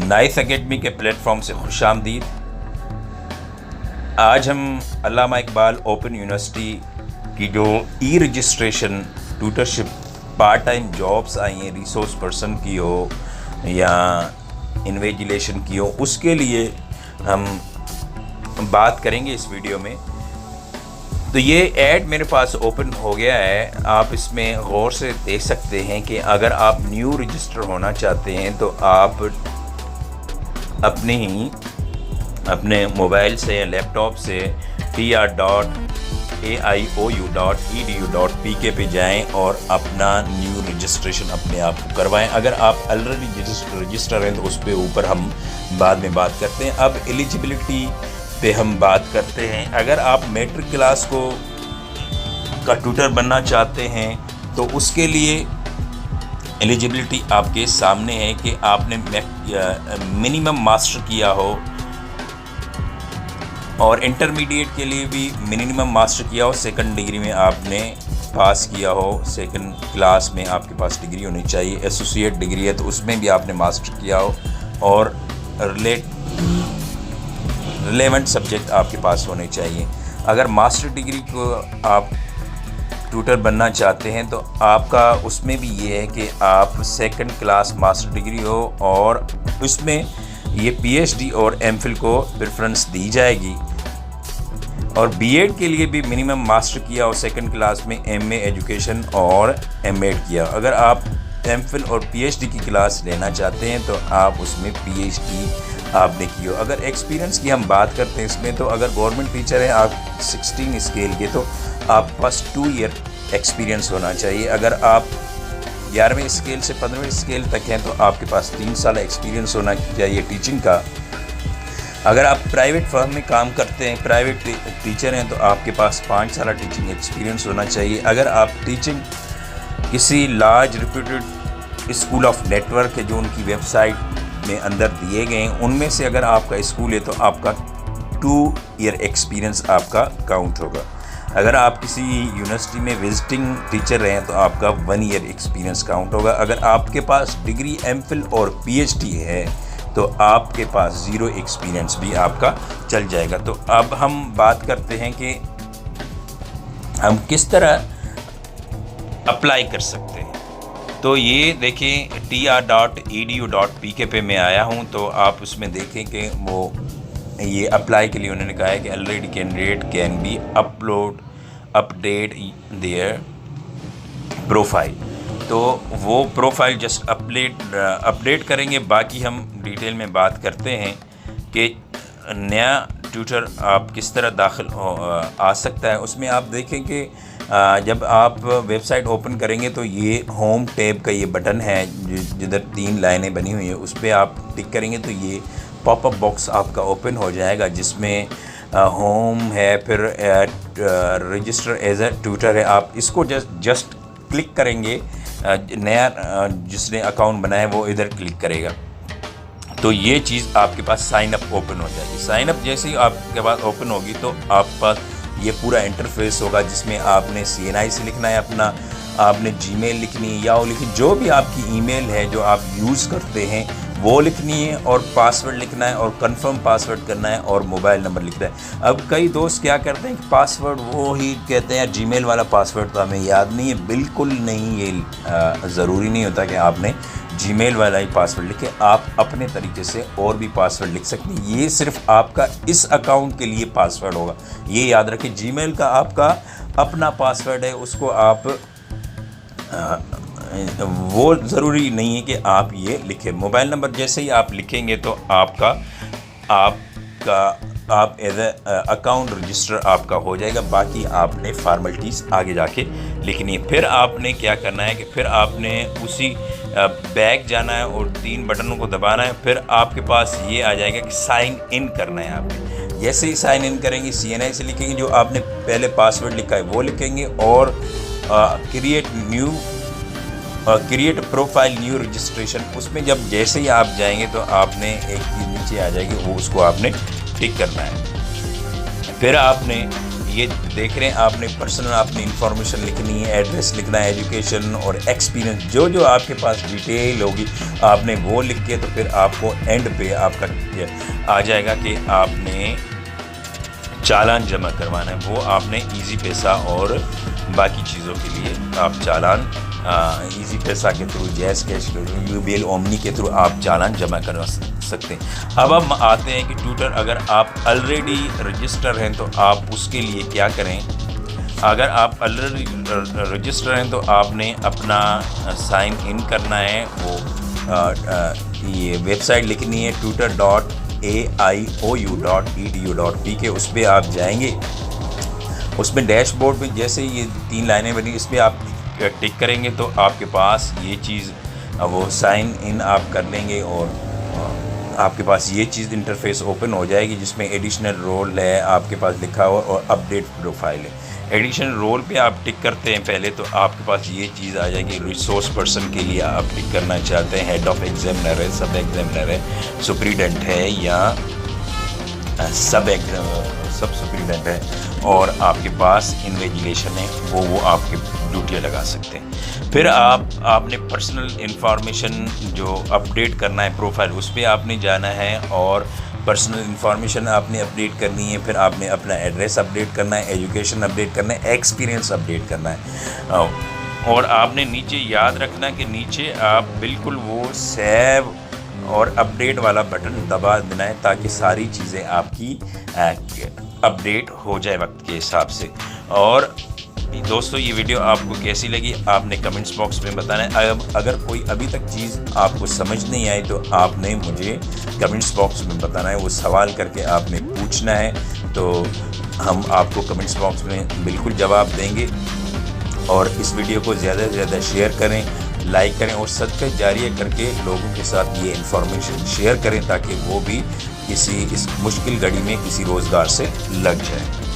Nice academy के platform से खुशामदीद। आज हम अल्लामा इकबाल ओपन यूनिवर्सिटी की जो ई registration tutorship part time jobs आई हैं, रिसोर्स पर्सन की हो या इन्वेजिलेशन की हो, उसके लिए हम बात करेंगे इस वीडियो में। तो ये ऐड मेरे पास ओपन हो गया है, आप इसमें गौर से देख सकते हैं कि अगर आप न्यू रजिस्टर होना चाहते हैं तो आप अपने मोबाइल से या लैपटॉप से tr.aiou.edu.pk पे जाएं और अपना न्यू रजिस्ट्रेशन अपने आप को करवाएं। अगर आप ऑलरेडी रजिस्टर हैं तो उस पर ऊपर हम बाद में बात करते हैं। अब एलिजिबिलिटी पे हम बात करते हैं। अगर आप मैट्रिक क्लास का ट्यूटर बनना चाहते हैं तो उसके लिए एलिजिबिलिटी आपके सामने है कि आपने मिनिमम मास्टर किया हो और इंटरमीडिएट के लिए भी मिनिमम मास्टर किया हो, सेकंड डिग्री में आपने पास किया हो, सेकंड क्लास में आपके पास डिग्री होनी चाहिए। एसोसिएट डिग्री है तो उसमें भी आपने मास्टर किया हो और रिलेवेंट सब्जेक्ट आपके पास होने चाहिए। अगर मास्टर डिग्री को आप ट्यूटर बनना चाहते हैं तो आपका उसमें भी ये है कि आप सेकंड क्लास मास्टर डिग्री हो और उसमें ये पीएचडी और एमफिल को प्रेफरेंस दी जाएगी। और बीएड के लिए भी मिनिमम मास्टर किया हो सेकंड क्लास में, एमए एजुकेशन और एमएड किया। अगर आप एमफिल और पीएचडी की क्लास लेना चाहते हैं तो आप उसमें पीएचडी आपने की हो। अगर एक्सपीरियंस की हम बात करते हैं इसमें, तो अगर गवर्नमेंट टीचर हैं आप 16 स्केल के तो आपके पास 2 ईयर एक्सपीरियंस होना चाहिए। अगर आप 11वें स्केल से 15वें स्केल तक हैं तो आपके पास 3 साल एक्सपीरियंस होना चाहिए टीचिंग का। अगर आप प्राइवेट फर्म में काम करते हैं, प्राइवेट टीचर हैं, तो आपके पास 5 साल टीचिंग एक्सपीरियंस होना चाहिए। अगर आप टीचिंग किसी large reputed school of network है जो उनकी वेबसाइट में अंदर दिए गए हैं, उनमें से अगर आपका स्कूल है तो आपका 2 ईयर एक्सपीरियंस आपका काउंट होगा। अगर आप किसी यूनिवर्सिटी में विजिटिंग टीचर हैं तो आपका 1 ईयर एक्सपीरियंस काउंट होगा। अगर आपके पास डिग्री एमफिल और पीएचडी है तो आपके पास 0 एक्सपीरियंस भी आपका चल जाएगा। तो अब हम बात करते हैं कि हम किस तरह अप्लाई कर सकते हैं। तो ये देखें, tr.edu.pk पे मैं आया हूँ, तो आप उसमें देखें कि वो ये अप्लाई के लिए उन्होंने कहा है कि already candidate can be update their profile. तो वो प्रोफाइल जस्ट अपडेट करेंगे। बाकी हम डिटेल में बात करते हैं कि नया ट्यूटर आप किस तरह दाखिल आ सकता है। उसमें आप देखें कि जब आप वेबसाइट ओपन करेंगे तो ये होम टैब का ये बटन है जिधर 3 लाइनें बनी हुई है, उस पर आप टिक करेंगे तो ये पॉपअप बॉक्स आपका ओपन हो जाएगा जिसमें होम है, फिर रजिस्टर एज ए ट्यूटर है। आप इसको जस्ट क्लिक करेंगे, नया जिसने अकाउंट बनाया है वो इधर क्लिक करेगा तो ये चीज़ आपके पास साइन अप ओपन हो जाएगी। साइन अप जैसे ही आपके पास ओपन होगी तो आपके पास ये पूरा इंटरफेस होगा जिसमें आपने CNI से लिखना है अपना, आपने जीमेल लिखनी है या वो लिखनी, जो भी आपकी ईमेल है जो आप यूज़ करते हैं वो लिखनी है और पासवर्ड लिखना है और कंफर्म पासवर्ड करना है और मोबाइल नंबर लिखना है। अब कई दोस्त क्या करते हैं कि पासवर्ड वो ही कहते हैं, जीमेल वाला पासवर्ड तो हमें याद नहीं है। बिल्कुल नहीं, ये ज़रूरी नहीं होता कि आपने जीमेल वाला ही पासवर्ड लिखे, आप अपने तरीके से और भी पासवर्ड लिख सकते हैं। ये सिर्फ आपका इस अकाउंट के लिए पासवर्ड होगा, ये याद रखें। जीमेल का आपका अपना पासवर्ड है, उसको आप वो ज़रूरी नहीं है कि आप ये लिखें। मोबाइल नंबर जैसे ही आप लिखेंगे तो आप एज अकाउंट रजिस्टर आपका हो जाएगा। बाकी आपने फार्मेलिटीज़ आगे जाके लिखनी है। फिर आपने क्या करना है कि फिर आपने उसी बैक जाना है और 3 बटनों को दबाना है। फिर आपके पास ये आ जाएगा कि साइन इन करना है आपने। जैसे ही साइन इन करेंगे CNI से लिखेंगे, जो आपने पहले पासवर्ड लिखा है वो लिखेंगे और क्रिएट प्रोफाइल न्यू रजिस्ट्रेशन, उसमें जब जैसे ही आप जाएंगे तो आपने एक चीज़ नीचे आ जाएगी, वो उसको आपने टिक करना है। फिर आपने ये देख रहे हैं आपने पर्सनल आपने इंफॉर्मेशन लिखनी है, एड्रेस लिखना है, एजुकेशन और एक्सपीरियंस, जो आपके पास डिटेल होगी आपने वो लिख के, तो फिर आपको एंड पे आपका आ जाएगा कि आपने चालान जमा करवाना है। वो आपने इजी पैसा और बाकी चीज़ों के लिए आप चालान इजी पैसा के थ्रू, जैस कैश के थ्रू, यूबीएल ओमनी के थ्रू आप चालान जमा करवा सकते हैं। अब हम आते हैं कि ट्यूटर अगर आप ऑलरेडी रजिस्टर हैं तो आप उसके लिए क्या करें। अगर आप ऑलरेडी रजिस्टर हैं तो आपने अपना साइन इन करना है। वो ये वेबसाइट लिखनी है tutor.aiou.edu.p के, उस पर आप जाएंगे। उसमें डैशबोर्ड में जैसे ये 3 लाइनें बनी, इस पर आप टिक करेंगे तो आपके पास ये चीज़ वो साइन इन आप कर लेंगे और आपके पास ये चीज़ इंटरफेस ओपन हो जाएगी जिसमें एडिशनल रोल है आपके पास लिखा हुआ और अपडेट प्रोफाइल है। एडिशनल रोल पे आप टिक करते हैं पहले तो आपके पास ये चीज़ आ जाएगी। रिसोर्स पर्सन के लिए आप टिक करना चाहते हैं, हेड ऑफ एग्जामिनर है, सब एग्जामिनर है, सुप्रीडेंट है या सब सुप्रीडेंट है और आपके पास इन्वेजिलेशन है, वो आपके ड्यूटियाँ लगा सकते हैं। फिर आपने पर्सनल इंफॉर्मेशन जो अपडेट करना है प्रोफाइल, उस पर आपने जाना है और पर्सनल इंफॉर्मेशन आपने अपडेट करनी है। फिर आपने अपना एड्रेस अपडेट करना है, एजुकेशन अपडेट करना है, एक्सपीरियंस अपडेट करना है। और आपने नीचे याद रखना कि नीचे आप बिल्कुल वो सेव और अपडेट वाला बटन दबा देना है ताकि सारी चीज़ें आपकी अपडेट हो जाए वक्त के हिसाब से। और दोस्तों ये वीडियो आपको कैसी लगी आपने कमेंट्स बॉक्स में बताना है। अगर कोई अभी तक चीज़ आपको समझ नहीं आई तो आपने मुझे कमेंट्स बॉक्स में बताना है, वो सवाल करके आपने पूछना है, तो हम आपको कमेंट्स बॉक्स में बिल्कुल जवाब देंगे। और इस वीडियो को ज़्यादा से ज़्यादा शेयर करें, लाइक करें और सदका जारिया करके लोगों के साथ ये इन्फॉर्मेशन शेयर करें ताकि वो भी इस मुश्किल घड़ी में किसी रोज़गार से लग जाए।